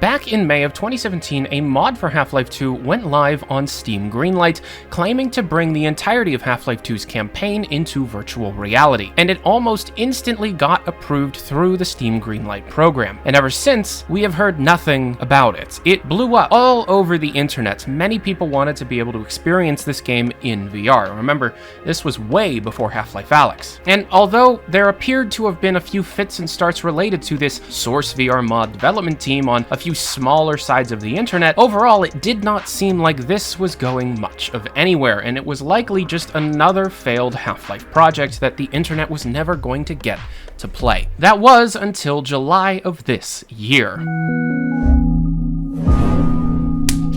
Back in May of 2017, a mod for Half-Life 2 went live on Steam Greenlight, claiming to bring the entirety of Half-Life 2's campaign into virtual reality, and it almost instantly got approved through the Steam Greenlight program. And ever since, we have heard nothing about it. It blew up all over the internet. Many people wanted to be able to experience this game in VR. Remember, this was way before Half-Life Alyx. And although there appeared to have been a few fits and starts related to this Source VR mod development team on a few smaller sides of the internet, overall it did not seem like this was going much of anywhere, and it was likely just another failed Half-Life project that the internet was never going to get to play. That was until July of this year.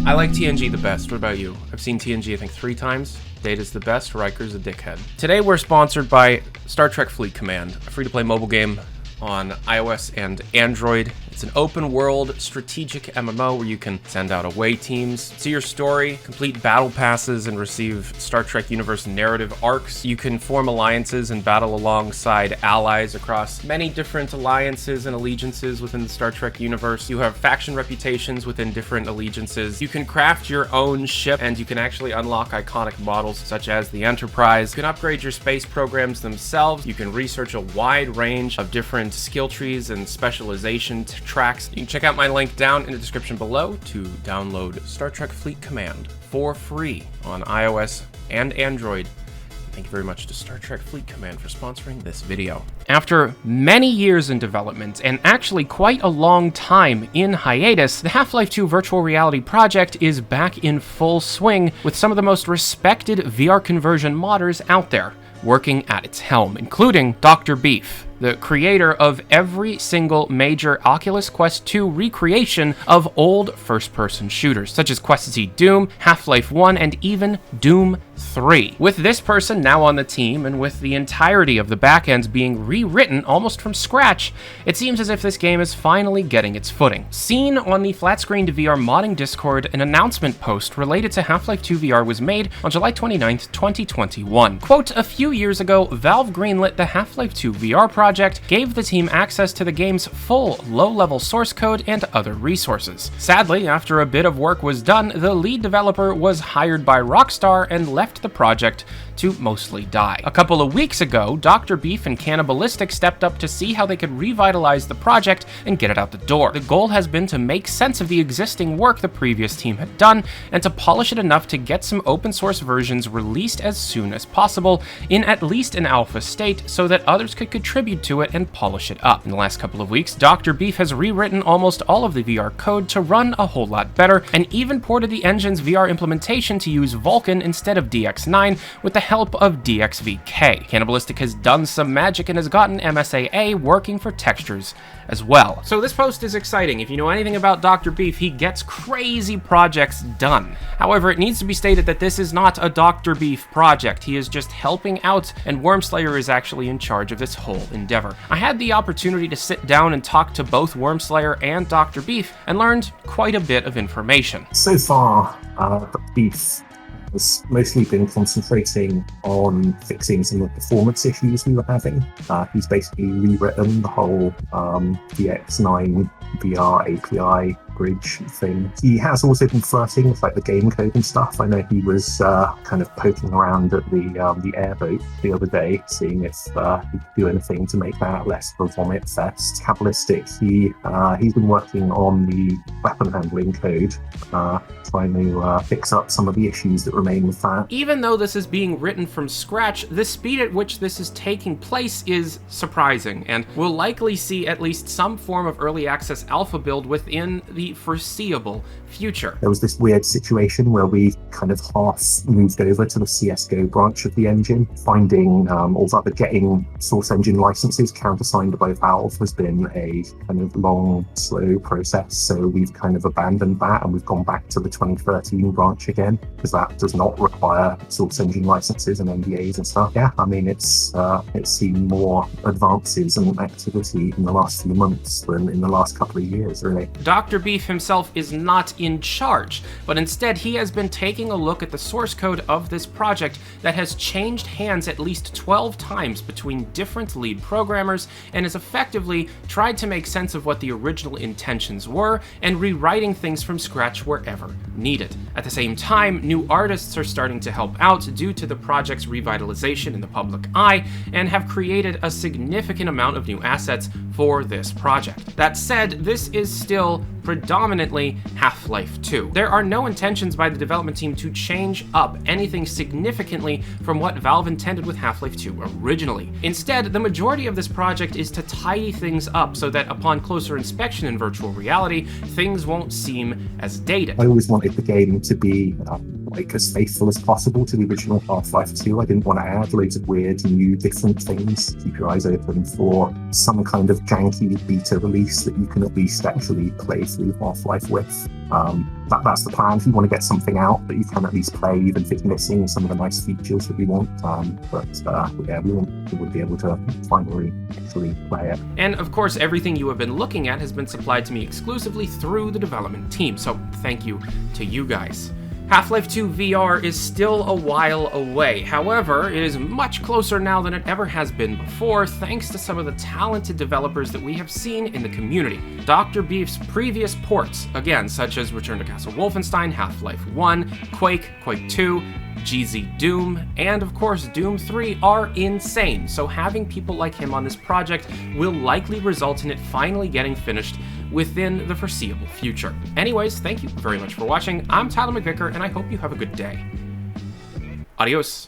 I like TNG the best. What about you? I've seen TNG I think 3 times. Data's the best, Riker's a dickhead. Today we're sponsored by Star Trek Fleet Command, a free-to-play mobile game on iOS and Android. It's an open world strategic MMO where you can send out away teams, see your story, complete battle passes, and receive Star Trek universe narrative arcs. You can form alliances and battle alongside allies across many different alliances and allegiances within the Star Trek universe. You have faction reputations within different allegiances. You can craft your own ship, and you can actually unlock iconic models such as the Enterprise. You can upgrade your space programs themselves. You can research a wide range of different skill trees and specialization tracks. You can check out my link down in the description below to download Star Trek Fleet Command for free on iOS and Android. Thank you very much to Star Trek Fleet Command for sponsoring this video. After many years in development, and actually quite a long time in hiatus, the Half-Life 2 virtual reality project is back in full swing with some of the most respected VR conversion modders out there working at its helm, including Dr. Beef, the creator of every single major Oculus Quest 2 recreation of old first-person shooters, such as Quest Z Doom, Half-Life 1, and even Doom 3. With this person now on the team, and with the entirety of the backends being rewritten almost from scratch, it seems as if this game is finally getting its footing. Seen on the Flat Screen to VR modding Discord, an announcement post related to Half-Life 2 VR was made on July 29th, 2021. Quote, "A few years ago, Valve greenlit the Half-Life 2 VR project, gave the team access to the game's full low-level source code and other resources. Sadly, after a bit of work was done, the lead developer was hired by Rockstar and left the project to mostly die. A couple of weeks ago, Dr. Beef and Cannibalistic stepped up to see how they could revitalize the project and get it out the door. The goal has been to make sense of the existing work the previous team had done, and to polish it enough to get some open source versions released as soon as possible, in at least an alpha state, so that others could contribute to it and polish it up. In the last couple of weeks, Dr. Beef has rewritten almost all of the VR code to run a whole lot better, and even ported the engine's VR implementation to use Vulkan instead of DX9 with the help of DXVK. Cannibalistic has done some magic and has gotten MSAA working for textures as well. So this post is exciting. If you know anything about Dr. Beef, he gets crazy projects done. However, it needs to be stated that this is not a Dr. Beef project. He is just helping out, and Wormslayer is actually in charge of this whole endeavor. I had the opportunity to sit down and talk to both Wormslayer and Dr. Beef and learned quite a bit of information. So far, Dr. Beef has mostly been concentrating on fixing some of the performance issues we were having. He's basically rewritten the whole DX9 VR API bridge thing. He has also been flirting with like the game code and stuff. I know he was kind of poking around at the airboat the other day, seeing if he could do anything to make that less of a vomit fest. Cabalistic, he's been working on the weapon handling code, trying to fix up some of the issues that remain with that. Even though this is being written from scratch, the speed at which this is taking place is surprising, and we'll likely see at least some form of early access alpha build within the foreseeable future. There was this weird situation where we kind of half moved over to the CSGO branch of the engine, finding, or rather getting source engine licenses countersigned by Valve has been a kind of long, slow process. So we've kind of abandoned that and we've gone back to the 2013 branch again, because that does not require source engine licenses and NDAs and stuff. Yeah, I mean, it's seen more advances and activity in the last few months than in the last couple of years, really. Dr. Beef himself is not in charge, but instead he has been taking a look at the source code of this project that has changed hands at least 12 times between different lead programmers, and has effectively tried to make sense of what the original intentions were and and rewriting things from scratch wherever needed. At the same time, new artists are starting to help out due to the project's revitalization in the public eye, and have created a significant amount of new assets for this project. That said, this is still predominantly Half-Life 2. There are no intentions by the development team to change up anything significantly from what Valve intended with Half-Life 2 originally. Instead, the majority of this project is to tidy things up so that upon closer inspection in virtual reality, things won't seem as dated. I always wanted the game to be like as faithful as possible to the original Half-Life 2. I didn't want to add loads of weird, new, different things. Keep your eyes open for some kind of janky beta release that you can at least actually play through Half-Life with. That's the plan. If you want to get something out that you can at least play, even if it's missing some of the nice features that we want. Yeah, we would be able to finally actually play it. And of course, everything you have been looking at has been supplied to me exclusively through the development team, so thank you to you guys. Half-Life 2 VR is still a while away. However, it is much closer now than it ever has been before, thanks to some of the talented developers that we have seen in the community. Dr. Beef's previous ports, again, such as Return to Castle Wolfenstein, Half-Life 1, Quake, Quake 2, GZ Doom, and of course Doom 3 are insane, so having people like him on this project will likely result in it finally getting finished within the foreseeable future. Anyways, thank you very much for watching. I'm Tyler McVicker, and I hope you have a good day. Adios.